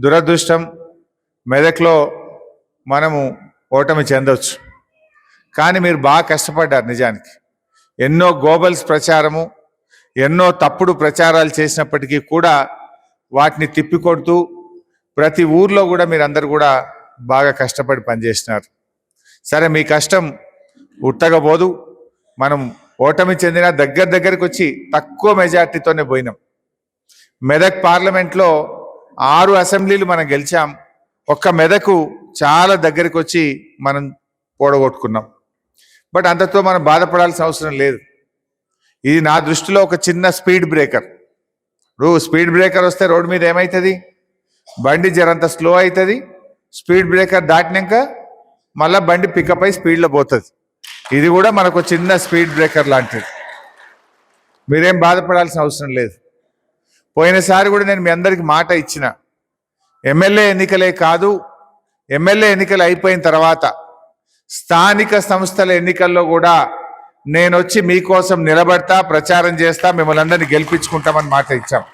దురదృష్టం, మెదక్లో మనము ఓటమి చెందవచ్చు. కానీ మీరు బాగా కష్టపడ్డారు. నిజానికి ఎన్నో గోబల్స్ ప్రచారము, ఎన్నో తప్పుడు ప్రచారాలు చేసినప్పటికీ కూడా వాటిని తిప్పికొడుతూ ప్రతి ఊర్లో కూడా మీరందరూ కూడా బాగా కష్టపడి పనిచేసినారు. సరే, మీ కష్టం ఉట్టకపోదు. మనం ఓటమి చెందిన దగ్గరికి వచ్చి తక్కువ మెజార్టీతోనే పోయినాం. మెదక్ పార్లమెంట్లో 6 అసెంబ్లీలు మనం గెలిచాం. ఒక్క మెదకు చాలా దగ్గరికి వచ్చి మనం పోడగొట్టుకున్నాం. బట్ అంతతో మనం బాధపడాల్సిన అవసరం లేదు. ఇది నా దృష్టిలో ఒక చిన్న స్పీడ్ బ్రేకర్. స్పీడ్ బ్రేకర్ వస్తే రోడ్డు మీద ఏమవుతుంది? బండి జరంత స్లో అవుతుంది. స్పీడ్ బ్రేకర్ దాటినాక మళ్ళీ బండి పికప్ అయి స్పీడ్లో పోతుంది. ఇది కూడా మనకు చిన్న స్పీడ్ బ్రేకర్ లాంటిది. మీరేం బాధపడాల్సిన అవసరం లేదు. పోయినసారి కూడా నేను మీ అందరికి మాట ఇచ్చిన, ఎమ్మెల్యే ఎన్నికలే కాదు, ఎమ్మెల్యే ఎన్నికలు అయిపోయిన తర్వాత స్థానిక సంస్థల ఎన్నికల్లో కూడా నేను వచ్చి మీకోసం నిలబడతా, ప్రచారం చేస్తా, మిమ్మల్ని అందరినీ గెలిపించుకుంటామని మాట ఇచ్చాం.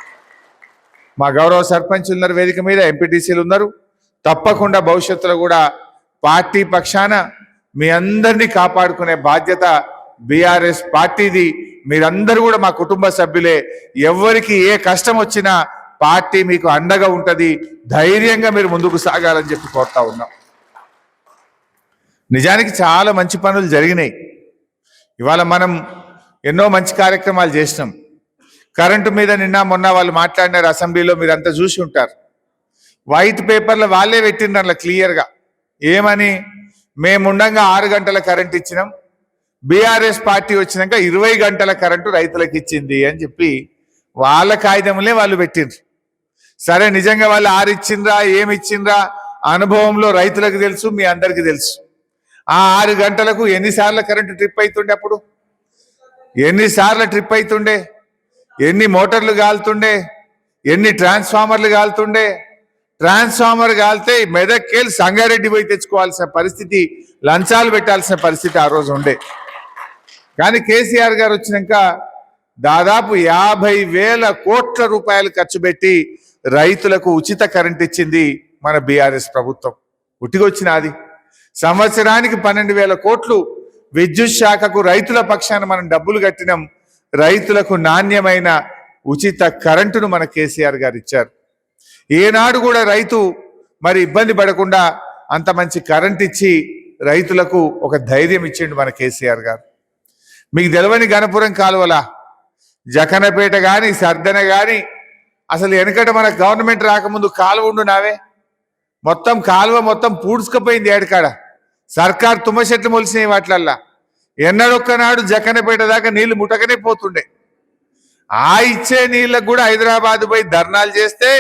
మా గౌరవ సర్పంచులు ఉన్నారు వేదిక మీద, ఎంపీటీసీలు ఉన్నారు. తప్పకుండా భవిష్యత్తులో కూడా పార్టీ పక్షాన మీ అందరినీ కాపాడుకునే బాధ్యత బీఆర్ఎస్ పార్టీది. మీరందరూ కూడా మా కుటుంబ సభ్యులే. ఎవరికి ఏ కష్టం వచ్చినా పార్టీ మీకు అండగా ఉంటుంది. ధైర్యంగా మీరు ముందుకు సాగాలని చెప్పి కోరుతా ఉన్నాం. నిజానికి చాలా మంచి పనులు జరిగినాయి. ఇవాళ మనం ఎన్నో మంచి కార్యక్రమాలు చేసినాం. కరెంటు మీద నిన్న మొన్న వాళ్ళు మాట్లాడినారు అసెంబ్లీలో, మీరంతా చూసి ఉంటారు. వైట్ పేపర్లో వాళ్ళే పెట్టిండ్రు అట్లా క్లియర్గా. ఏమని? మేముండగా 6 గంటల కరెంట్ ఇచ్చినాం, బీఆర్ఎస్ పార్టీ వచ్చినాక 20 గంటల కరెంటు రైతులకు ఇచ్చింది అని చెప్పి వాళ్ళ కాగితంలే వాళ్ళు పెట్టిండ్రు. సరే, నిజంగా వాళ్ళు 6 ఇచ్చిండ్రా, ఏమి ఇచ్చిండ్రా అనుభవంలో రైతులకు తెలుసు, మీ అందరికీ తెలుసు. ఆ 6 గంటలకు ఎన్నిసార్లు కరెంటు ట్రిప్ అవుతుండే, అప్పుడు ఎన్నిసార్లు ట్రిప్ అవుతుండే, ఎన్ని మోటార్లు కాలుతుండే, ఎన్ని ట్రాన్స్ఫార్మర్లు కాలుతుండే. ట్రాన్స్ఫార్మర్ కాలితే మెదక్కేళ్ళు సంగారెడ్డి పోయి తెచ్చుకోవాల్సిన పరిస్థితి, లంచాలు పెట్టాల్సిన పరిస్థితి ఆ రోజు ఉండే. కానీ కేసీఆర్ గారు వచ్చినాక దాదాపు 50,000 కోట్ల రూపాయలు ఖర్చు పెట్టి రైతులకు ఉచిత కరెంట్ ఇచ్చింది మన బీఆర్ఎస్ ప్రభుత్వం. ఉట్టిగొచ్చినది. సంవత్సరానికి 12,000 కోట్లు విద్యుత్ శాఖకు రైతుల పక్షాన మనం డబ్బులు కట్టినాం. రైతులకు నాణ్యమైన ఉచిత కరెంటును మన కేసీఆర్ గారు ఇచ్చారు. ఏనాడు కూడా రైతు మరి ఇబ్బంది పడకుండా అంత మంచి కరెంట్ ఇచ్చి రైతులకు ఒక ధైర్యం ఇచ్చిండు మన కేసీఆర్ గారు. మీకు తెలవని గణపురం కాలువల జకనపేట కానీ సర్దన కానీ అసలు వెనకట మన గవర్నమెంట్ రాకముందు కాలువ ఉండు నావే, మొత్తం కాలువ మొత్తం పూడ్చుకుపోయింది. ఏడకాడ సర్కార్ తుమ్మ చెట్లు మొలిసినాయి. వాటిలల్లా ఎన్నడొక్కనాడు జకనపేట దాకా నీళ్లు ముట్టకనే పోతుండే. ఆ ఇచ్చే నీళ్ళకు కూడా హైదరాబాద్ పోయి ధర్నాలు చేస్తే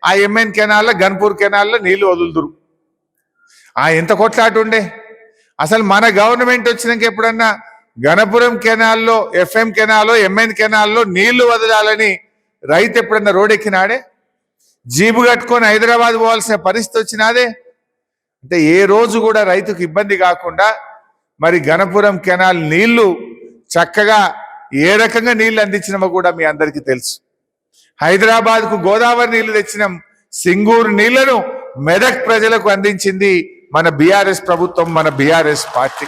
ఆ ఎంఎన్ కెనాల్లో, గన్పూర్ కెనాల్లో నీళ్లు వదులుదురు. ఎంత కొట్లాట ఉండే. అసలు మన గవర్నమెంట్ వచ్చినాక ఎప్పుడన్నా గణపురం కెనాల్లో, ఎఫ్ఎం కెనాల్లో, ఎంఎన్ కెనాల్లో నీళ్లు వదలాలని రైతు ఎప్పుడన్నా రోడ్డెక్కినాడే? జీబు కట్టుకొని హైదరాబాద్ పోవాల్సిన పరిస్థితి వచ్చినాదే? అంటే ఏ రోజు కూడా రైతుకు ఇబ్బంది కాకుండా మరి గణపురం కెనాల్ నీళ్లు చక్కగా ఏ రకంగా నీళ్లు అందించినామో కూడా మీ అందరికీ తెలుసు. హైదరాబాద్కు గోదావరి నీళ్లు తెచ్చినాం. సింగూరు నీళ్లను మెదక్ ప్రజలకు అందించింది మన బీఆర్ఎస్ ప్రభుత్వం, మన బీఆర్ఎస్ పార్టీ.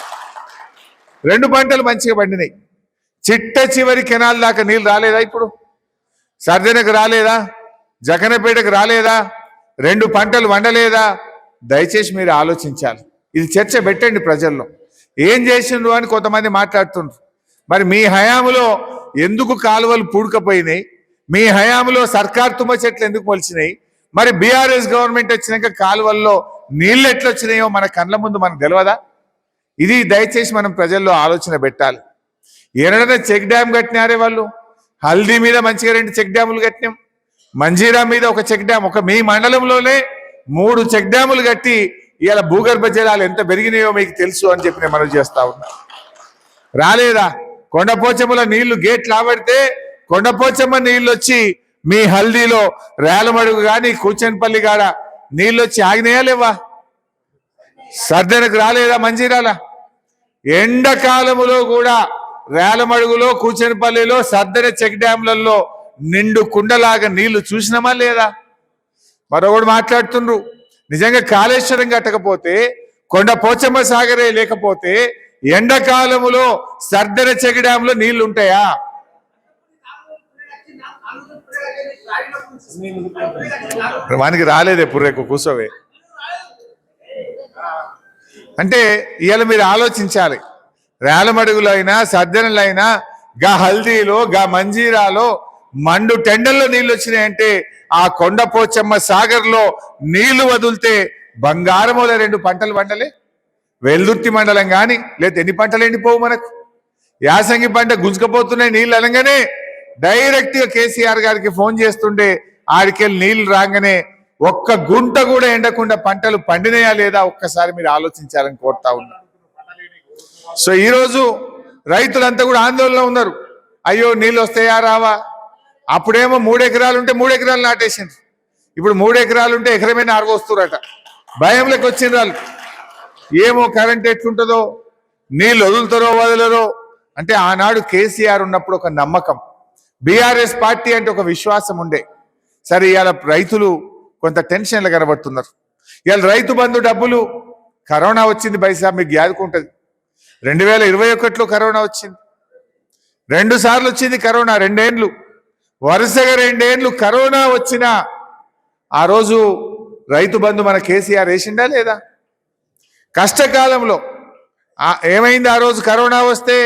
2 పంటలు మంచిగా పండినాయి. చిట్ట చివరి కెనాల్ దాకా నీళ్ళు రాలేదా? ఇప్పుడు సర్దనకు రాలేదా? జకనపేటకు రాలేదా? 2 పంటలు వండలేదా? దయచేసి మీరు ఆలోచించాలి. ఇది చర్చ పెట్టండి ప్రజల్లో. ఏం చేసిండ్రు అని కొంతమంది మాట్లాడుతుండ్రు. మరి మీ హయాంలో ఎందుకు కాలువలు పూడుకపోయినాయి? మీ హయాంలో సర్కార్ తుమ్మ చెట్లు ఎందుకు మొలిచినాయి? మరి బీఆర్ఎస్ గవర్నమెంట్ వచ్చినాక కాలువల్లో నీళ్ళు ఎట్లా వచ్చినాయో మన కళ్ళ ముందు మనకు తెలియదా? ఇది దయచేసి మనం ప్రజల్లో ఆలోచన పెట్టాలి. ఏనాడైనా చెక్ డ్యామ్ కట్టినారే వాళ్ళు? హల్దీ మీద మంచిగా 2 చెక్ డ్యాములు కట్టినాం. మంజీరా మీద ఒక చెక్ డ్యామ్, ఒక మీ మండలంలోనే 3 చెక్ డ్యాములు కట్టి ఇవాళ భూగర్భ జలాలు ఎంత పెరిగినాయో మీకు తెలుసు అని చెప్పి నేను మనవి చేస్తా ఉన్నా. రాలేదా? కొండపోచమ్మల నీళ్లు గేట్లు ఆబడితే కొండపోచమ్మ నీళ్ళు వచ్చి మీ హల్దీలో రేలమడుగు కానీ కూచన్పల్లి కాడ నీళ్ళు వచ్చి ఆగినాయా లేవా? సర్దనకు రాలేదా? మంజీరాల ఎండాకాలములో కూడా రేలమడుగులో, కూచన్పల్లిలో, సర్దన చెక్ డ్యాంలలో నిండు కుండలాగా నీళ్లు చూసినామా లేదా? మరొకడు మాట్లాడుతుండ్రు నిజంగా కాళేశ్వరం కట్టకపోతే కొండ పోచమ్మ సాగరే లేకపోతే ఎండాకాలములో సర్దన చెక్ డ్యాంలో నీళ్లు ఉంటాయా? వానికి రాలేదే పుర్రెకు కూసోవే. అంటే ఇవాళ మీరు ఆలోచించాలి, రేలమడుగులో అయినా సర్దనలో అయినా గా హల్దీలో గా మంజీరాలో మండు టెండల్లో నీళ్ళు వచ్చినాయంటే ఆ కొండపోచమ్మ సాగర్లో నీళ్లు వదిలితే బంగారముల 2 పంటలు పంటలే. వెల్దుర్తి మండలం కానీ లేదా ఎన్ని పంటలు ఎండిపోవు మనకు. యాసంగి పంట గుంజుకపోతున్నాయి నీళ్ళు అనగానే డైరెక్ట్ గా కేసీఆర్ గారికి ఫోన్ చేస్తుండే ఆడికెళ్ళి నీళ్లు రాగానే ఒక్క గుంట కూడా ఎండకుండా పంటలు పండినాయా లేదా ఒక్కసారి మీరు ఆలోచించాలని కోరుతా ఉన్నా. సో ఈరోజు రైతులంతా కూడా ఆందోళనలో ఉన్నారు. అయ్యో నీళ్ళు వస్తాయా రావా? అప్పుడేమో 3 ఎకరాలు ఉంటే 3 ఎకరాలు నాటేసిండ్రు, ఇప్పుడు 3 ఎకరాలు ఉంటే ఎకరమే నారుకొస్తురట. భయంలోకి వచ్చిండ్రు వాళ్ళు. ఏమో కరెంట్ ఎట్లుంటుందో, నీళ్ళు వదులుతారో వదలరో. అంటే ఆనాడు కేసీఆర్ ఉన్నప్పుడు ఒక నమ్మకం, బీఆర్ఎస్ పార్టీ అంటే ఒక విశ్వాసం ఉండే. సరే ఇవాళ రైతులు కొంత టెన్షన్లు కనబడుతున్నారు. ఇవాళ రైతు బంధు డబ్బులు, కరోనా వచ్చింది బైసా మీకు యాదుకుంటుంది. 2021లో కరోనా వచ్చింది, 2 సార్లు వచ్చింది కరోనా, 2 ఏండ్లు వరుసగా 2 ఏండ్లు కరోనా వచ్చినా ఆ రోజు రైతు బంధు మన కేసీఆర్ వేసిండా లేదా? కష్టకాలంలో ఏమైంది? ఆ రోజు కరోనా వస్తే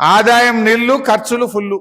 ఆదాయం నిల్లు, ఖర్చులు ఫుల్లు.